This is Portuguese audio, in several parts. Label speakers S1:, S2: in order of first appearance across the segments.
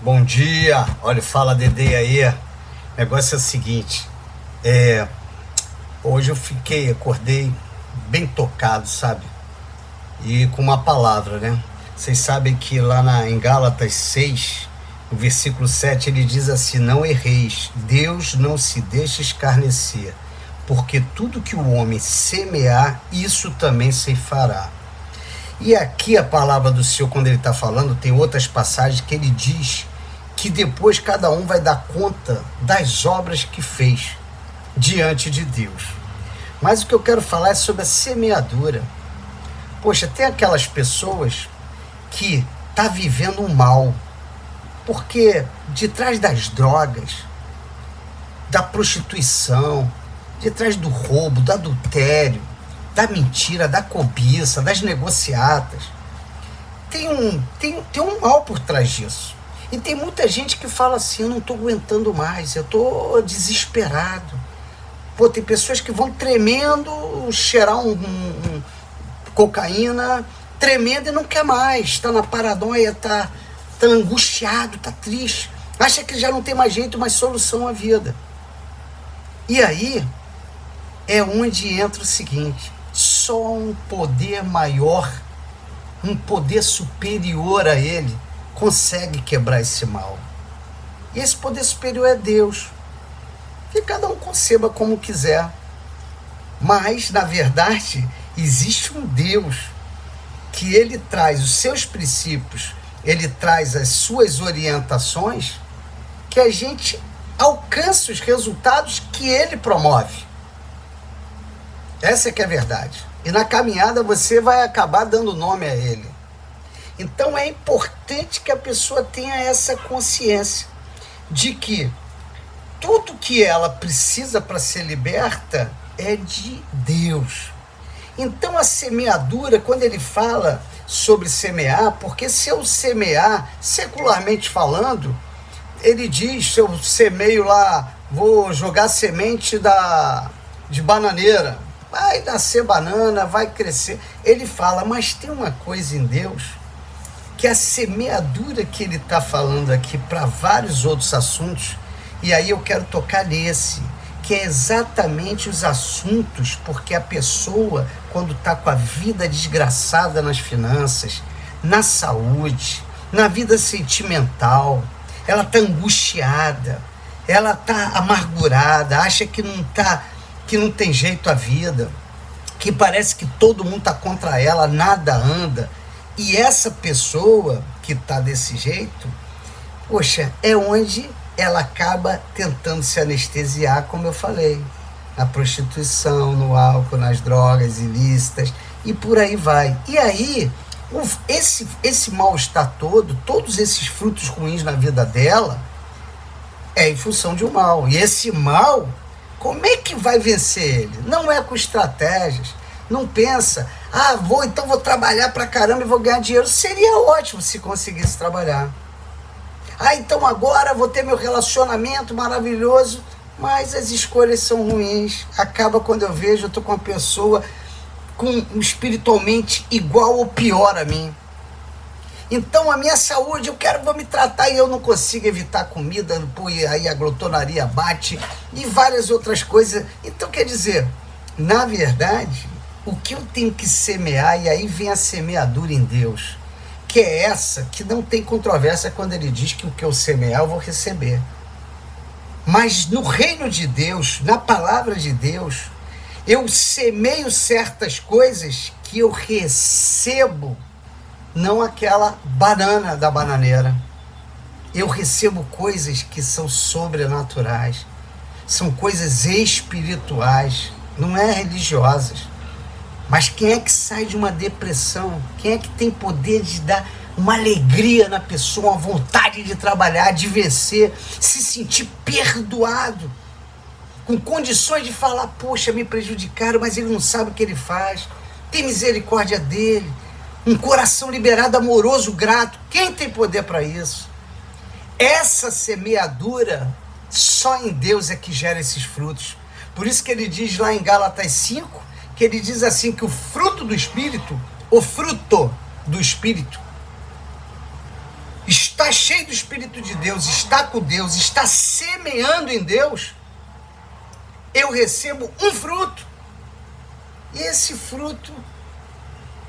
S1: Bom dia, olha, fala Dedê aí. O negócio é o seguinte, hoje acordei bem tocado, sabe? E com uma palavra, né? Vocês sabem que em Gálatas 6, no versículo 7, ele diz assim: não erreis, Deus não se deixa escarnecer, porque tudo que o homem semear, isso também se fará. E aqui a palavra do Senhor, quando ele está falando, tem outras passagens que ele diz que depois cada um vai dar conta das obras que fez diante de Deus. Mas o que eu quero falar é sobre a semeadura. Poxa, tem aquelas pessoas que estão vivendo um mal, porque de trás das drogas, da prostituição, de trás do roubo, do adultério, da mentira, da cobiça, das negociatas, tem um mal por trás disso. E tem muita gente que fala assim: eu não estou aguentando mais, eu estou desesperado. Pô, tem pessoas que vão tremendo, cheirar cocaína, tremendo e não quer mais, está na paranoia, está angustiado, está triste, acha que já não tem mais jeito, mais solução à vida. E aí é onde entra o seguinte: só um poder maior, um poder superior a ele, consegue quebrar esse mal. E esse poder superior é Deus. Que cada um conceba como quiser. Mas, na verdade, existe um Deus que ele traz os seus princípios, ele traz as suas orientações, que a gente alcance os resultados que ele promove. Essa é que é a verdade. E na caminhada você vai acabar dando nome a ele. Então é importante que a pessoa tenha essa consciência de que tudo que ela precisa para ser liberta é de Deus. Então a semeadura, quando ele fala sobre semear, porque se eu semear, secularmente falando, ele diz: se eu semeio lá, vou jogar semente de bananeira, vai nascer banana, vai crescer. Ele fala, mas tem uma coisa em Deus, que a semeadura que ele está falando aqui para vários outros assuntos, e aí eu quero tocar nesse, que é exatamente os assuntos, porque a pessoa, quando está com a vida desgraçada nas finanças, na saúde, na vida sentimental, ela está angustiada, ela está amargurada, acha que não tem jeito a vida, que parece que todo mundo está contra ela, nada anda. E essa pessoa que está desse jeito, poxa, é onde ela acaba tentando se anestesiar, como eu falei, na prostituição, no álcool, nas drogas ilícitas, e por aí vai. E aí, esse mal-estar todos esses frutos ruins na vida dela, é em função de um mal. E esse mal, como é que vai vencer ele? Não é com estratégias. Não pensa, então vou trabalhar pra caramba e vou ganhar dinheiro. Seria ótimo se conseguisse trabalhar. Então agora vou ter meu relacionamento maravilhoso, mas as escolhas são ruins. Acaba quando eu vejo, eu tô com uma pessoa espiritualmente igual ou pior a mim. Então a minha saúde, vou me tratar e eu não consigo evitar comida, e aí a glutonaria bate e várias outras coisas. Então quer dizer, na verdade, o que eu tenho que semear, e aí vem a semeadura em Deus, que é essa que não tem controvérsia quando ele diz que o que eu semear eu vou receber. Mas no reino de Deus, na palavra de Deus, eu semeio certas coisas que eu recebo, não aquela banana da bananeira. Eu recebo coisas que são sobrenaturais, são coisas espirituais, não é religiosas. Mas quem é que sai de uma depressão? Quem é que tem poder de dar uma alegria na pessoa, uma vontade de trabalhar, de vencer, se sentir perdoado, com condições de falar, poxa, me prejudicaram, mas ele não sabe o que ele faz, tem misericórdia dele, um coração liberado, amoroso, grato. Quem tem poder para isso? Essa semeadura, só em Deus é que gera esses frutos. Por isso que ele diz lá em Gálatas 5, que ele diz assim, que o fruto do Espírito está está cheio do Espírito de Deus, está com Deus, está semeando em Deus, eu recebo um fruto. E esse fruto,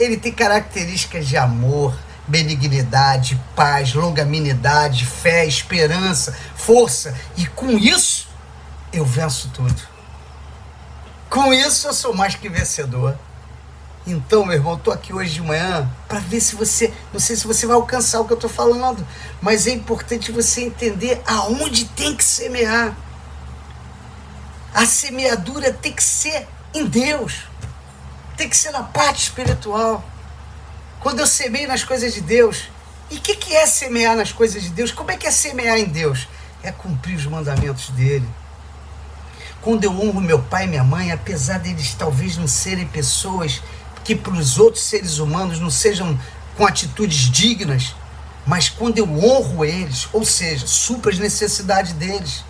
S1: ele tem características de amor, benignidade, paz, longanimidade, fé, esperança, força. E com isso, eu venço tudo. Com isso, eu sou mais que vencedor. Então, meu irmão, estou aqui hoje de manhã para ver se você, não sei se você vai alcançar o que eu estou falando, mas é importante você entender aonde tem que semear. A semeadura tem que ser em Deus, tem que ser na parte espiritual. Quando eu semeio nas coisas de Deus, e o que é semear nas coisas de Deus? Como é que é semear em Deus? É cumprir os mandamentos dele. Quando eu honro meu pai e minha mãe, apesar deles talvez não serem pessoas que para os outros seres humanos não sejam com atitudes dignas, mas quando eu honro eles, ou seja, supro as necessidades deles,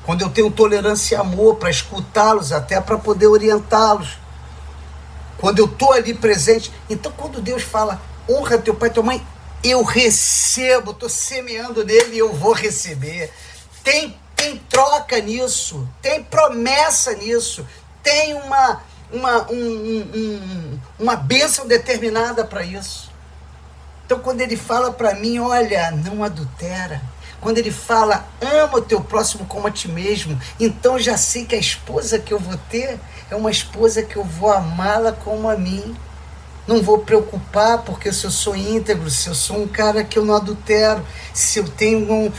S1: quando eu tenho tolerância e amor para escutá-los, até para poder orientá-los, quando eu estou ali presente, então quando Deus fala, honra teu pai e tua mãe, eu recebo, estou semeando nele e eu vou receber. Tem troca nisso, tem promessa nisso, tem uma bênção determinada para isso. Então quando ele fala para mim, olha, não adultera, quando ele fala, ama o teu próximo como a ti mesmo, então eu já sei que a esposa que eu vou ter é uma esposa que eu vou amá-la como a mim. Não vou preocupar, porque se eu sou íntegro, se eu sou um cara que eu não adultero, se eu tenho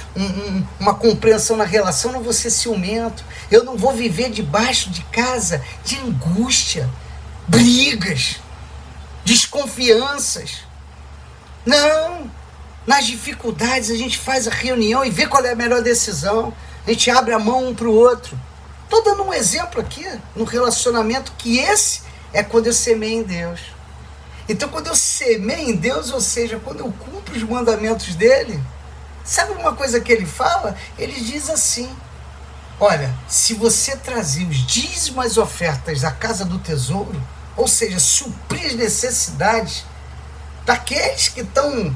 S1: uma compreensão na relação, não vou ser ciumento. Eu não vou viver debaixo de casa de angústia, brigas, desconfianças. Não! Nas dificuldades a gente faz a reunião e vê qual é a melhor decisão. A gente abre a mão um para o outro. Estou dando um exemplo aqui no relacionamento que esse é quando eu semeio em Deus. Então, quando eu semeio em Deus, ou seja, quando eu cumpro os mandamentos dele, sabe uma coisa que ele fala? Ele diz assim, olha, se você trazer os dízimos e as ofertas à casa do tesouro, ou seja, suprir as necessidades daqueles que estão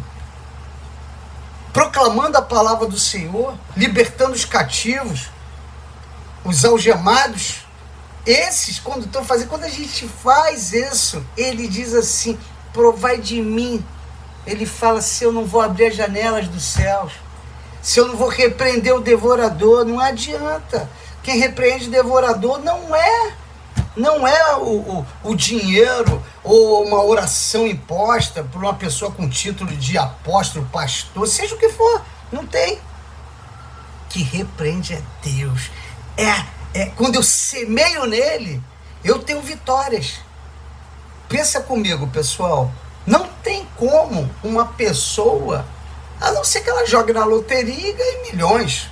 S1: proclamando a palavra do Senhor, libertando os cativos, os algemados, esses, quando estão fazendo, quando a gente faz isso, ele diz assim, provai de mim. Ele fala, se eu não vou abrir as janelas dos céus, se eu não vou repreender o devorador, não adianta. Quem repreende o devorador não é o dinheiro ou uma oração imposta por uma pessoa com título de apóstolo, pastor, seja o que for, não tem. Que repreende é Deus. Quando eu semeio nele, eu tenho vitórias. Pensa comigo, pessoal. Não tem como uma pessoa, a não ser que ela jogue na loteria e ganhe milhões.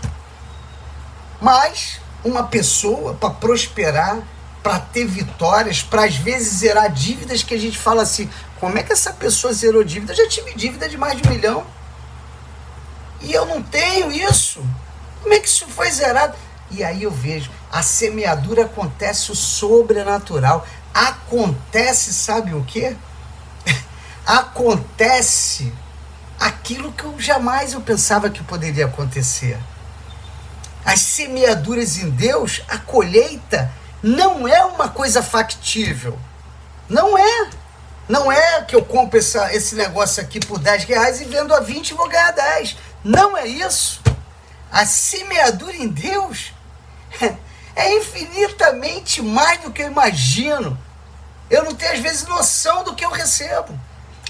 S1: Mas uma pessoa, para prosperar, para ter vitórias, para às vezes zerar dívidas, que a gente fala assim, como é que essa pessoa zerou dívida? Eu já tive dívida de mais de 1 milhão. E eu não tenho isso. Como é que isso foi zerado? E aí eu vejo, a semeadura acontece o sobrenatural. Acontece, sabe o quê? Acontece aquilo que eu jamais pensava que poderia acontecer. As semeaduras em Deus, a colheita, não é uma coisa factível. Não é. Não é que eu compro esse negócio aqui por R$10 e vendo a 20 e vou ganhar 10. Não é isso. A semeadura em Deus é infinitamente mais do que eu imagino. Eu não tenho, às vezes, noção do que eu recebo.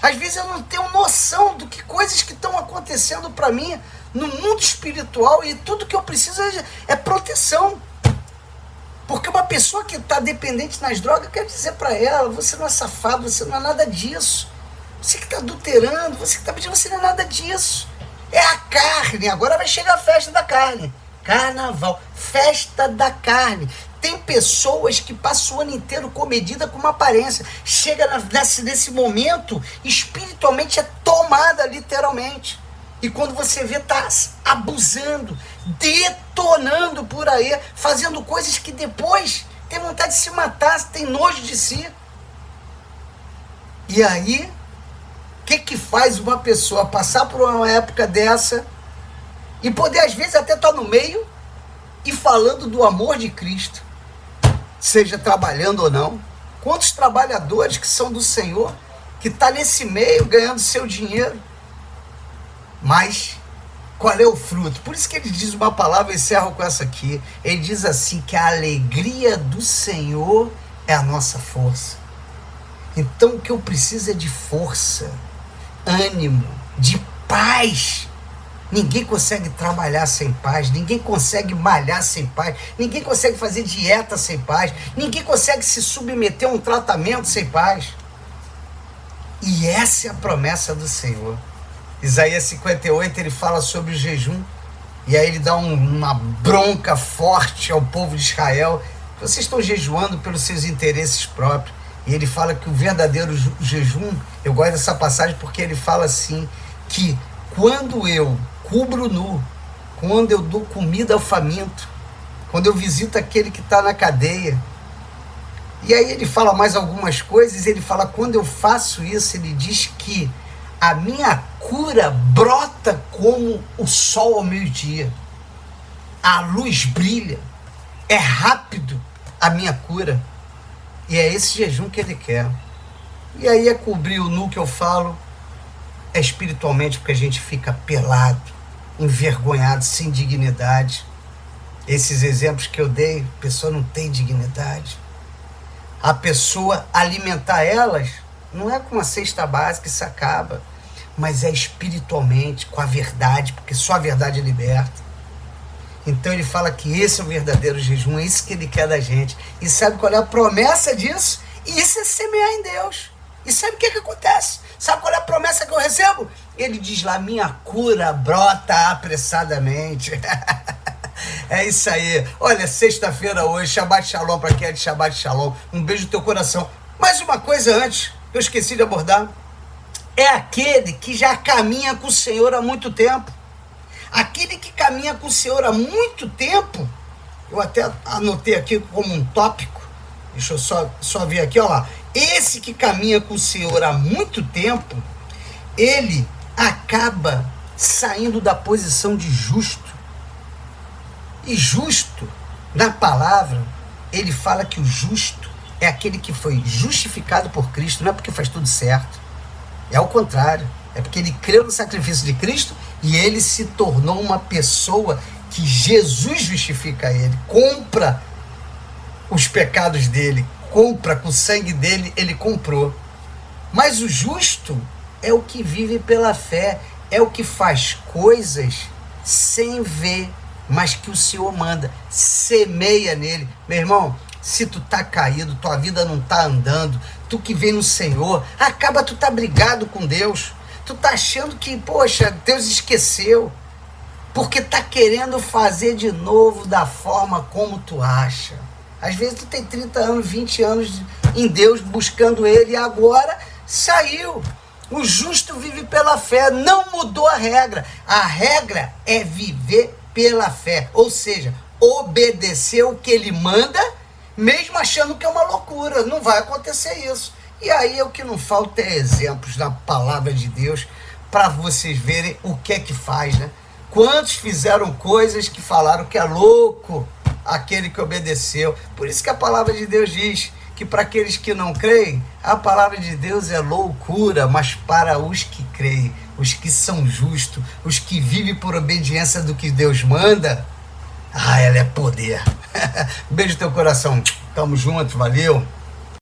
S1: Às vezes eu não tenho noção do que coisas que estão acontecendo para mim no mundo espiritual, e tudo que eu preciso é proteção. Porque uma pessoa que está dependente nas drogas, quer dizer para ela, você não é safado, você não é nada disso. Você que está adulterando, você que está pedindo, você não é nada disso. É a carne. Agora vai chegar a festa da carne. Carnaval, festa da carne. Tem pessoas que passam o ano inteiro comedida com uma aparência. Chega nesse momento, espiritualmente é tomada literalmente. E quando você vê, tá abusando, detonando por aí, fazendo coisas que depois tem vontade de se matar, tem nojo de si. E aí, o que faz uma pessoa passar por uma época dessa E poder, às vezes, até estar no meio e falando do amor de Cristo, seja trabalhando ou não. Quantos trabalhadores que são do Senhor, que está nesse meio ganhando seu dinheiro, mas qual é o fruto? Por isso que ele diz uma palavra, eu encerro com essa aqui, ele diz assim, que a alegria do Senhor é a nossa força. Então o que eu preciso é de força, ânimo, de paz. Ninguém consegue trabalhar sem paz, ninguém consegue malhar sem paz, ninguém consegue fazer dieta sem paz, ninguém consegue se submeter a um tratamento sem paz. E essa é a promessa do Senhor. Isaías 58, ele fala sobre o jejum, e aí ele dá uma bronca forte ao povo de Israel. Vocês estão jejuando pelos seus interesses próprios. E ele fala que o verdadeiro jejum, eu gosto dessa passagem porque ele fala assim, que quando eu cubro nu, quando eu dou comida ao faminto, quando eu visito aquele que está na cadeia. E aí ele fala mais algumas coisas, ele fala, quando eu faço isso, ele diz que a minha cura brota como o sol ao meio-dia. A luz brilha, é rápido a minha cura. E é esse jejum que ele quer. E aí é cobrir o nu que eu falo, é espiritualmente, porque a gente fica pelado, envergonhado, sem dignidade. Esses exemplos que eu dei, a pessoa não tem dignidade. A pessoa alimentar elas não é com uma cesta básica, isso acaba, mas é espiritualmente, com a verdade, porque só a verdade liberta. Então ele fala que esse é o verdadeiro jejum, é isso que ele quer da gente. E sabe qual é a promessa disso? Isso é semear em Deus. E sabe o que acontece? Sabe qual é a promessa que eu recebo? Ele diz lá, minha cura brota apressadamente. É isso aí. Olha, sexta-feira hoje, Shabbat Shalom para quem é de Shabbat Shalom. Um beijo no teu coração. Mais uma coisa antes, eu esqueci de abordar. É aquele que já caminha com o Senhor há muito tempo. Aquele que caminha com o Senhor há muito tempo, eu até anotei aqui como um tópico, deixa eu só ver aqui, olha lá. Esse que caminha com o Senhor há muito tempo, ele acaba saindo da posição de justo. E justo, na palavra, ele fala que o justo é aquele que foi justificado por Cristo, não é porque faz tudo certo, é ao contrário, é porque ele creu no sacrifício de Cristo e ele se tornou uma pessoa que Jesus justifica ele, compra os pecados dele, compra com o sangue dele, ele comprou. Mas o justo é o que vive pela fé, é o que faz coisas sem ver, mas que o Senhor manda, semeia nele. Meu irmão, se tu tá caído, tua vida não tá andando, tu que vem no Senhor, acaba tu tá brigado com Deus, tu tá achando que, poxa, Deus esqueceu, porque tá querendo fazer de novo da forma como tu acha. Às vezes tu tem 30 anos, 20 anos em Deus, buscando Ele, e agora saiu. O justo vive pela fé, não mudou a regra. A regra é viver pela fé, ou seja, obedecer o que Ele manda, mesmo achando que é uma loucura, não vai acontecer isso. E aí o que não falta é exemplos na palavra de Deus, para vocês verem o que é que faz, né? Quantos fizeram coisas que falaram que é louco aquele que obedeceu? Por isso que a palavra de Deus diz que para aqueles que não creem, a palavra de Deus é loucura, mas para os que creem, os que são justos, os que vivem por obediência do que Deus manda, ela é poder. Beijo no teu coração. Tamo junto, valeu.